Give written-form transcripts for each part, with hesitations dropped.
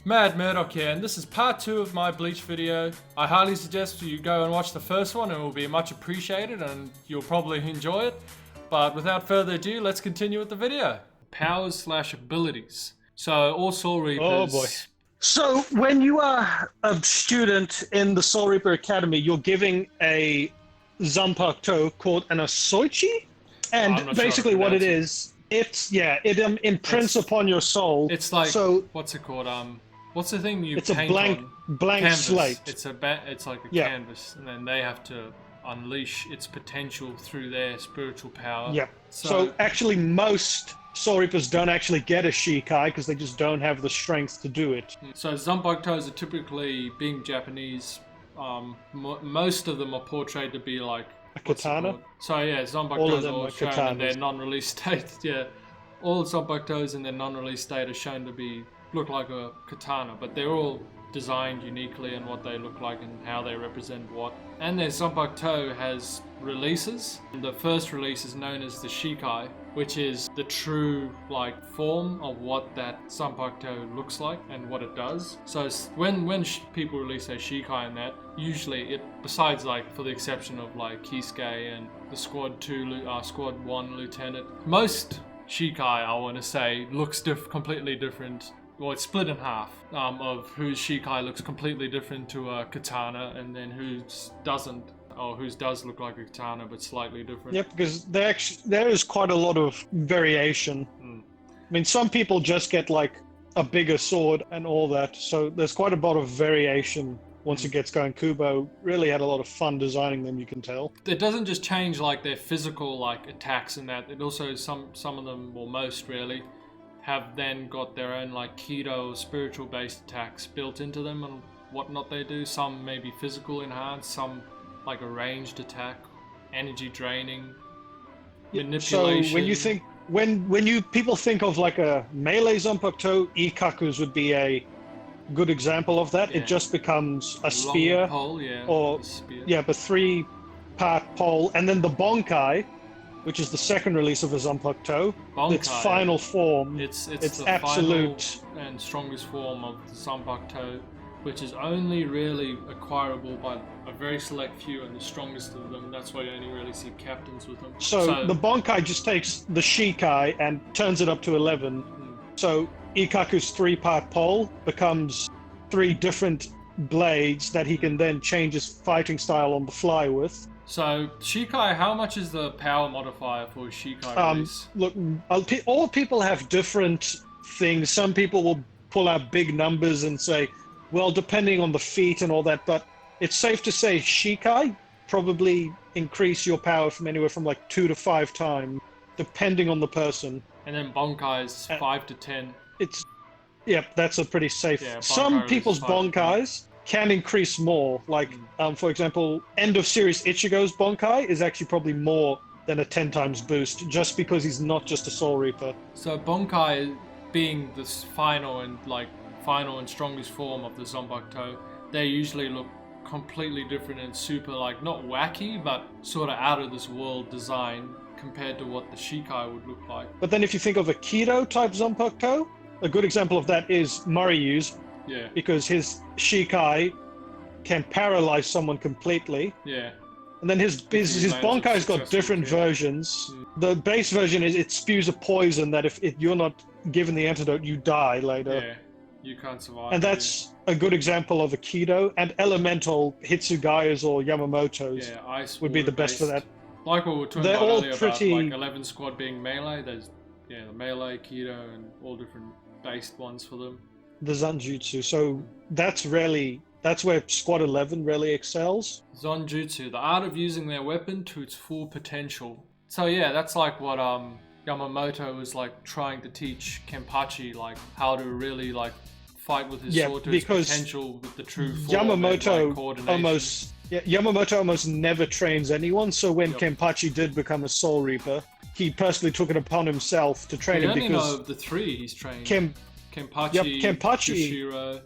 Mad Murdoch here, and this is part 2 of my Bleach video. I highly suggest you go and watch the first one, it will be much appreciated and you'll probably enjoy it. But without further ado, let's continue with the video. Powers / abilities. So all Soul Reapers... Oh boy. So when you are a student in the Soul Reaper Academy, you're giving a Zanpakuto called an Asoichi? And basically what it is, it imprints upon your soul. It's like, so, what's it called? What's the thing you it's paint a blank canvas. slate. It's like a canvas, and then they have to unleash its potential through their spiritual power. Yeah. So actually most Soul Reapers don't actually get a Shikai because they just don't have the strength to do it. So Zanpakutos are typically, being Japanese, most of them are portrayed to be like a katana. So yeah, Zanpakutos are shown in their non-released state. Yeah, all Zanpakutos in their non-released state are shown to look like a katana, but they're all designed uniquely in what they look like and how they represent what. And their Zanpakuto has releases. The first release is known as the Shikai, which is the true form of what that Zanpakuto looks like and what it does. So when people release a Shikai in that, usually besides for the exception of Kisuke and the Squad 1 Lieutenant, most Shikai, I want to say, looks completely different. Well, it's split in half of whose Shikai looks completely different to a katana, and then whose doesn't, or whose does look like a katana but slightly different. Yep, because there is quite a lot of variation. I mean, some people just get a bigger sword and all that, so there's quite a lot of variation once it gets going. Kubo really had a lot of fun designing them, you can tell. It doesn't just change their physical attacks and that, it also, some of them, or most really, have then got their own Kido or spiritual based attacks built into them and whatnot they do. Some may be physical enhanced, some a ranged attack, energy draining, manipulation. So when you think, people think of a melee Zanpakuto, Ikaku's would be a good example of that. Yeah. It just becomes a spear, pole, yeah, or a spear. Yeah, but 3-part pole, and then the Bonkai, which is the second release of a Zanpakuto. Its final form. It's the absolute final and strongest form of the Zanpakuto, which is only really acquirable by a very select few, and the strongest of them. That's why you only really see captains with them. So the Bonkai just takes the Shikai and turns it up to 11. So Ikaku's 3-part pole becomes 3 different blades that he can then change his fighting style on the fly with. So, Shikai, how much is the power modifier for Shikai release? Look, all people have different things. Some people will pull out big numbers and say, well, depending on the feat and all that, but it's safe to say Shikai probably increase your power from anywhere from 2 to 5 times, depending on the person. And then Bonkai is 5 to 10. That's a pretty safe. Yeah, some people's Bonkais can increase more. For example, end of series Ichigo's Bonkai is actually probably more than a 10 times boost, just because he's not just a Soul Reaper. So Bonkai being this final and strongest form of the Zanpakuto, they usually look completely different and super not wacky, but sort of out of this world design compared to what the Shikai would look like. But then if you think of a Kido type Zanpakuto, a good example of that is Mariu's. Yeah. Because his Shikai can paralyze someone completely. Yeah. And then his Bonkai's got different versions. The base version is it spews a poison that if you're not given the antidote, you die later. Yeah. You can't survive. And that's a good example of a Kido. And elemental Hitsugayas or Yamamoto's would be the best for that. Like what we were talking about earlier about 11 squad being melee. There's the melee, Kido, and all different based ones for them. The Zanjutsu. So that's where Squad 11 really excels. Zanjutsu, the art of using their weapon to its full potential. So yeah, that's what Yamamoto was trying to teach Kenpachi, how to really fight with his sword to its potential with the true form Yamamoto almost never trains anyone, so when Kenpachi did become a Soul Reaper, he personally took it upon himself to train him, because we only know of the 3 he's trained. Kenpachi, Yushiro,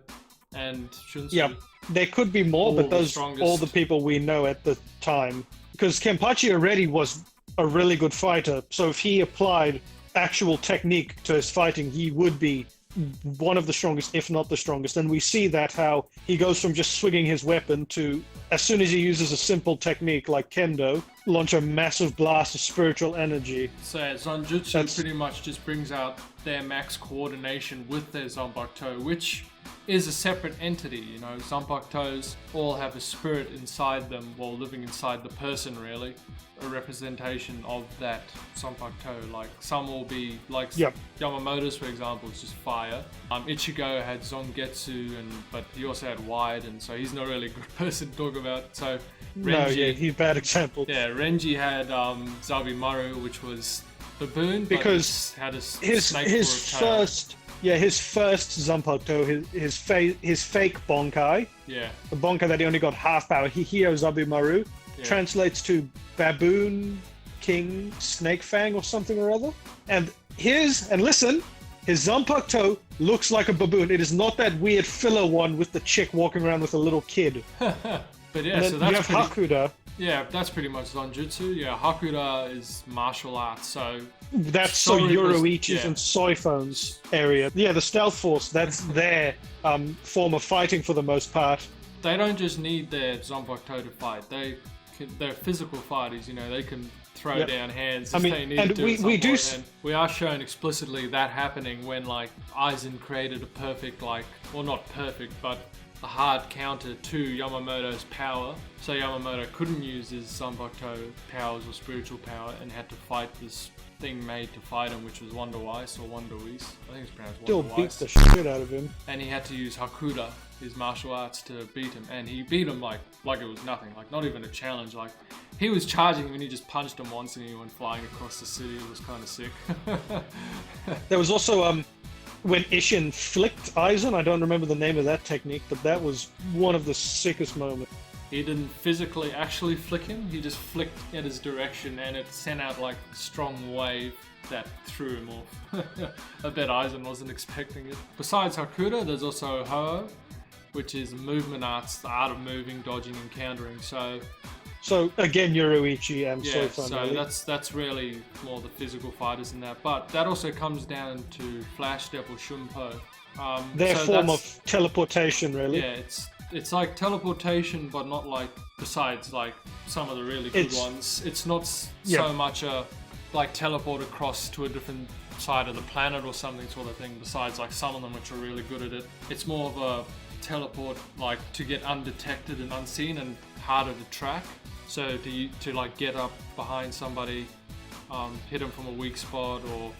and Shunsu. Yeah, there could be more, but those are all the people we know at the time. Because Kenpachi already was a really good fighter, so if he applied actual technique to his fighting, he would be one of the strongest, if not the strongest. And we see that how he goes from just swinging his weapon to, as soon as he uses a simple technique like kendo, launch a massive blast of spiritual energy. So Zanjutsu pretty much just brings out their max coordination with their Zanpakuto, which is a separate entity. You know, Zanpakutos all have a spirit inside them, while living inside the person, really. A representation of that Zanpakuto. Like, some will be, like Yamamoto's, for example, is just fire. Ichigo had Zongetsu, but he also had Wide, and so he's not really a good person to talk about. So Renji, he's a bad example. Yeah, Renji had Zabimaru, which was baboon, because but had a his snake for a tail. his first Zanpakuto, his fake Bonkai, the Bonkai that he only got half power, Hihio Zabimaru, translates to baboon king snake fang or something or other. And listen, his Zanpakuto looks like a baboon. It is not that weird filler one with the chick walking around with a little kid. But yeah, so that's you have Hakuda. Yeah, that's pretty much Zanjutsu. Yeah, Hakuda is martial arts, so that's Yoruichi's and Soifon's area. Yeah, the stealth force, that's their form of fighting for the most part. They don't just need their Zanpakuto to fight. They're physical fighters, you know, they can throw down hands if they need to. And we are shown explicitly that happening when, like, Aizen created a perfect, well, not perfect, but a hard counter to Yamamoto's power. So Yamamoto couldn't use his Zanpakuto powers or spiritual power and had to fight this thing made to fight him, which was Wonder Weiss or Wonder Weiss. I think it's pronounced Wonder Weiss. Still beat the shit out of him. And he had to use Hakuda, his martial arts, to beat him. And he beat him like it was nothing, like not even a challenge. Like, he was charging him and he just punched him once and he went flying across the city. It was kind of sick. There was also when Ishin flicked Aizen. I don't remember the name of that technique, but that was one of the sickest moments. He didn't physically actually flick him, he just flicked at his direction and it sent out like a strong wave that threw him off. I bet Aizen wasn't expecting it. Besides Hakuda, there's also Ho, which is movement arts, the art of moving, dodging and countering. So again, Yoruichi and Soifon. So really. That's really more the physical fighters in that. But that also comes down to Flash Step or Shumpo. Their form of teleportation, really. Yeah, it's like teleportation, but not like, besides like some of the really good ones. It's not so much a like teleport across to a different side of the planet or something sort of thing. Besides like some of them which are really good at it. It's more of a teleport like to get undetected and unseen and harder to track. So to like get up behind somebody, hit them from a weak spot, or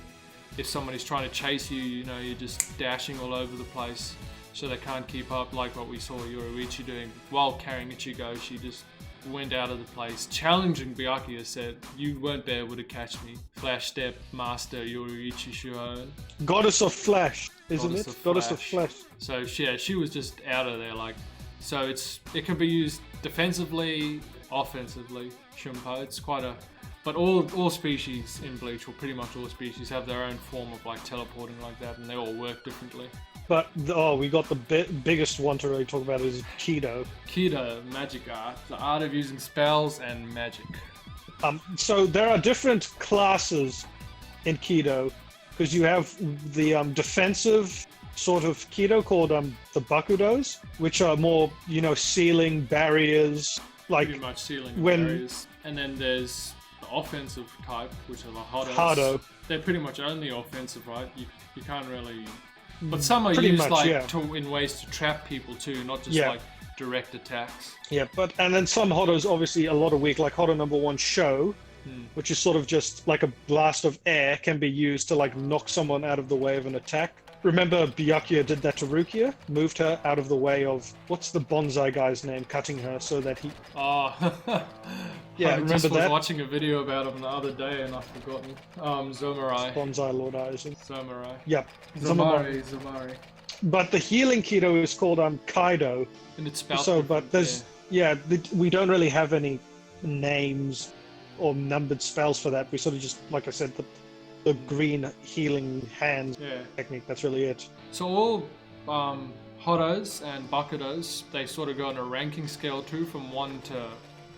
if somebody's trying to chase you, you know, you're just dashing all over the place so they can't keep up, like what we saw Yoruichi doing while carrying Ichigo. She just went out of the place, challenging Byakuya, said, "You won't be able to catch me." Flash Step Master Yoruichi Shuhon. Goddess of Flash, isn't it? Goddess of Flash. So she was just out of there, like. So it can be used defensively, offensively. Shumpo, it's quite a. But all species in Bleach, or pretty much all species, have their own form of like teleporting like that, and they all work differently. But we got the biggest one to really talk about is Kido. Kido, magic art, the art of using spells and magic. So there are different classes in Kido, because you have the defensive sort of Kido called the Bakudos, which are more, you know, sealing barriers, like pretty much sealing barriers. And then there's the offensive type, which are the Hado. They're pretty much only offensive, right? You can't really. But some are pretty used much, in ways to trap people too, not just like direct attacks. Yeah, and then some Hodos, obviously a lot of weak, like Hodo number 1 Sho, which is sort of just like a blast of air, can be used to like knock someone out of the way of an attack. Remember Byakuya did that to Rukia? Moved her out of the way of, what's the bonsai guy's name, cutting her so that he... Oh, yeah, I remember just was that? watching a video about him the other day and I've forgotten. Zomarai. Bonsai Lord Aizen. Zomarai. Yep. Zomari. But the healing Kido is called Kaido. And it's spelled. So, but there's, we don't really have any names or numbered spells for that. We sort of just, like I said, the green healing hands technique, that's really it. So all Hodos and Bakudos, they sort of go on a ranking scale too, from 1 to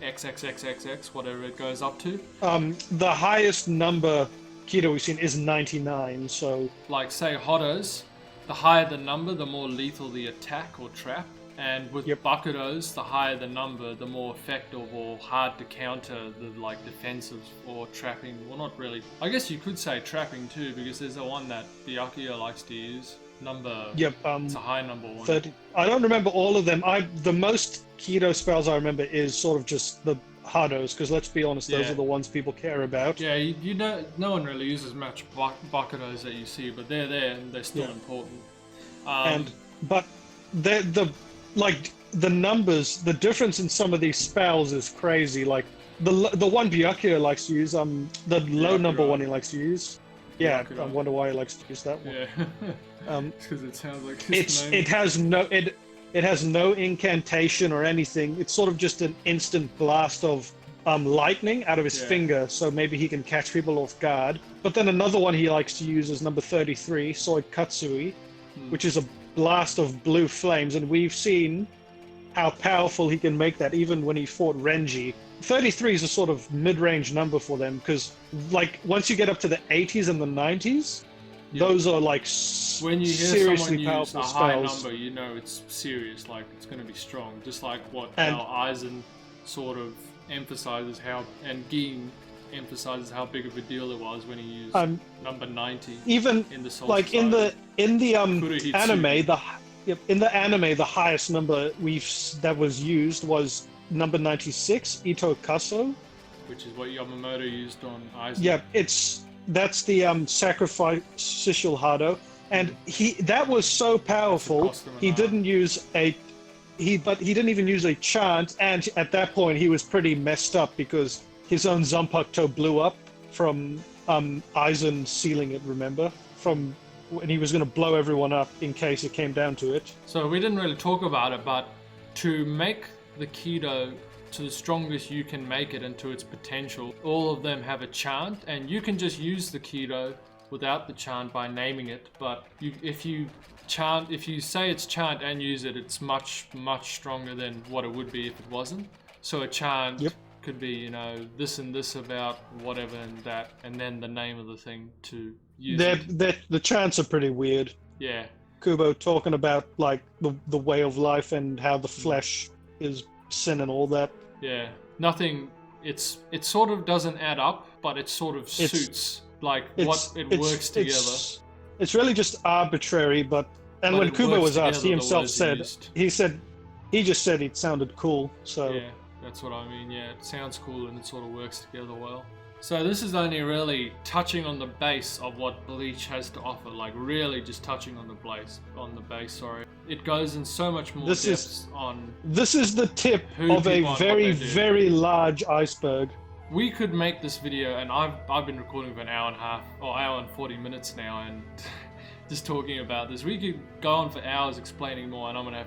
XXXXX, whatever it goes up to. The highest number Kido we've seen is 99, so... Like, say, Hodos, the higher the number, the more lethal the attack or trap. And with Bakudos, the higher the number, the more effective or hard to counter the like defensive or trapping. Well, not really. I guess you could say trapping too, because there's the one that Byakuya likes to use. It's a high number one. 30. I don't remember all of them. The most Kido spells I remember is sort of just the Hardos, because let's be honest, those are the ones people care about. Yeah, you know, no one really uses much Bakudos that you see, but they're there and they're still important. But the numbers, the difference in some of these spells is crazy. Like the one Byakuya likes to use, the low number one he likes to use. Yeah, I wonder why he likes to use that one. Yeah, because it sounds like it has no incantation or anything. It's sort of just an instant blast of lightning out of his finger, so maybe he can catch people off guard. But then another one he likes to use is number 33, Soi Katsui, which is a blast of blue flames, and we've seen how powerful he can make that even when he fought Renji. 33 is a sort of mid-range number for them, because like once you get up to the 80s and the 90s, those are like when you hear seriously someone use powerful a high spells. number, you know it's serious, like it's going to be strong. Just like how Aizen sort of emphasizes how, and Gin emphasizes how big of a deal it was when he used number 90. Even in the Soul like Society. in the anime, the highest number that was used was number 96, Ito Kaso, which is what Yamamoto used on Aizen. Yeah, that's the sacrificial Hado, and that was so powerful. He didn't even use a chant, and at that point he was pretty messed up because his own Zanpakuto blew up from Aizen sealing it. Remember, from when he was going to blow everyone up in case it came down to it. So we didn't really talk about it, but to make the Kido to the strongest you can make it and to its potential, all of them have a chant, and you can just use the Kido without the chant by naming it. But if you say it's chant and use it, it's much stronger than what it would be if it wasn't. So a chant could be, you know, this and this about whatever and that, and then the name of the thing to use the chants are pretty weird. Yeah. Kubo talking about like the way of life and how the flesh is sin and all that. Yeah. Nothing. It sort of doesn't add up, but it sort of suits what it works together. It's really just arbitrary, but when Kubo was asked, he himself said he just said it sounded cool. So yeah, that's what I mean. Yeah, it sounds cool and it sort of works together well. So this is only really touching on the base of what Bleach has to offer, like really just touching on the base. Sorry, it goes in so much more depth on. This is the tip of a very large iceberg. We could make this video, and I've been recording for an hour and a half, or hour and 40 minutes now, and just talking about this. We could go on for hours explaining more, and I'm gonna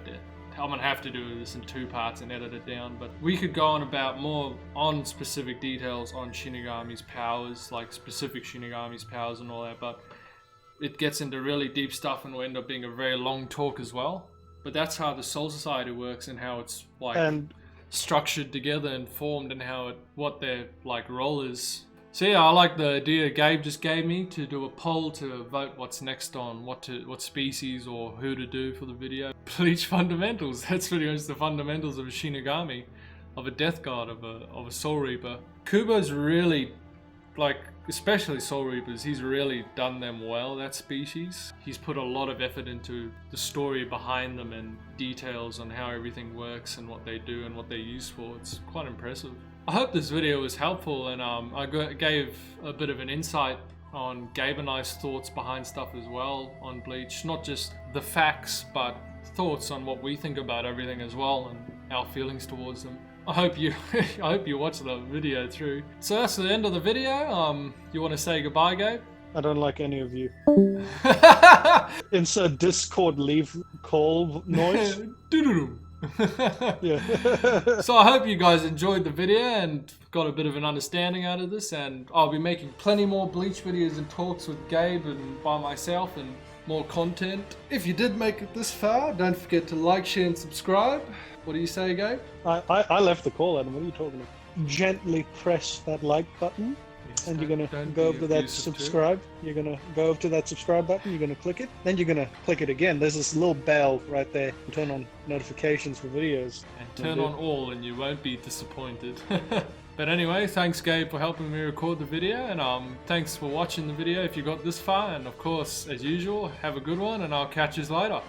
have to do this in 2 parts and edit it down, but we could go on about more on specific details on Shinigami's powers, like specific Shinigami's powers and all that, but it gets into really deep stuff and will end up being a very long talk as well. But that's how the Soul Society works and how it's like structured together and formed and what their like role is. So yeah, I like the idea Gabe just gave me to do a poll to vote what's next on what species or who to do for the video. Bleach fundamentals. That's pretty much the fundamentals of a Shinigami, of a Death God, of a Soul Reaper. Kubo's really, like, especially Soul Reapers, he's really done them well, that species. He's put a lot of effort into the story behind them and details on how everything works and what they do and what they're used for. It's quite impressive. I hope this video was helpful, and I gave a bit of an insight on Gabe and I's thoughts behind stuff as well on Bleach. Not just the facts, but thoughts on what we think about everything as well and our feelings towards them. I hope you watched the video through. So that's the end of the video. You want to say goodbye, Gabe? I don't like any of you. Insert Discord leave call noise. Yeah. So I hope you guys enjoyed the video and got a bit of an understanding out of this, and I'll be making plenty more Bleach videos and talks with Gabe and by myself and more content. If you did make it this far, don't forget to like, share and subscribe. What do you say, Gabe? I left the call, Adam. What are you talking about? Gently press that like button. and you're gonna Don't go be over to that abusive too. subscribe. You're gonna go over to that subscribe button. You're gonna click it. Then you're gonna click it again. There's this little bell right there. Turn on notifications for videos. And turn on all and you won't be disappointed. But anyway, thanks Gabe for helping me record the video, and thanks for watching the video if you got this far, and of course, as usual, have a good one, and I'll catch you later.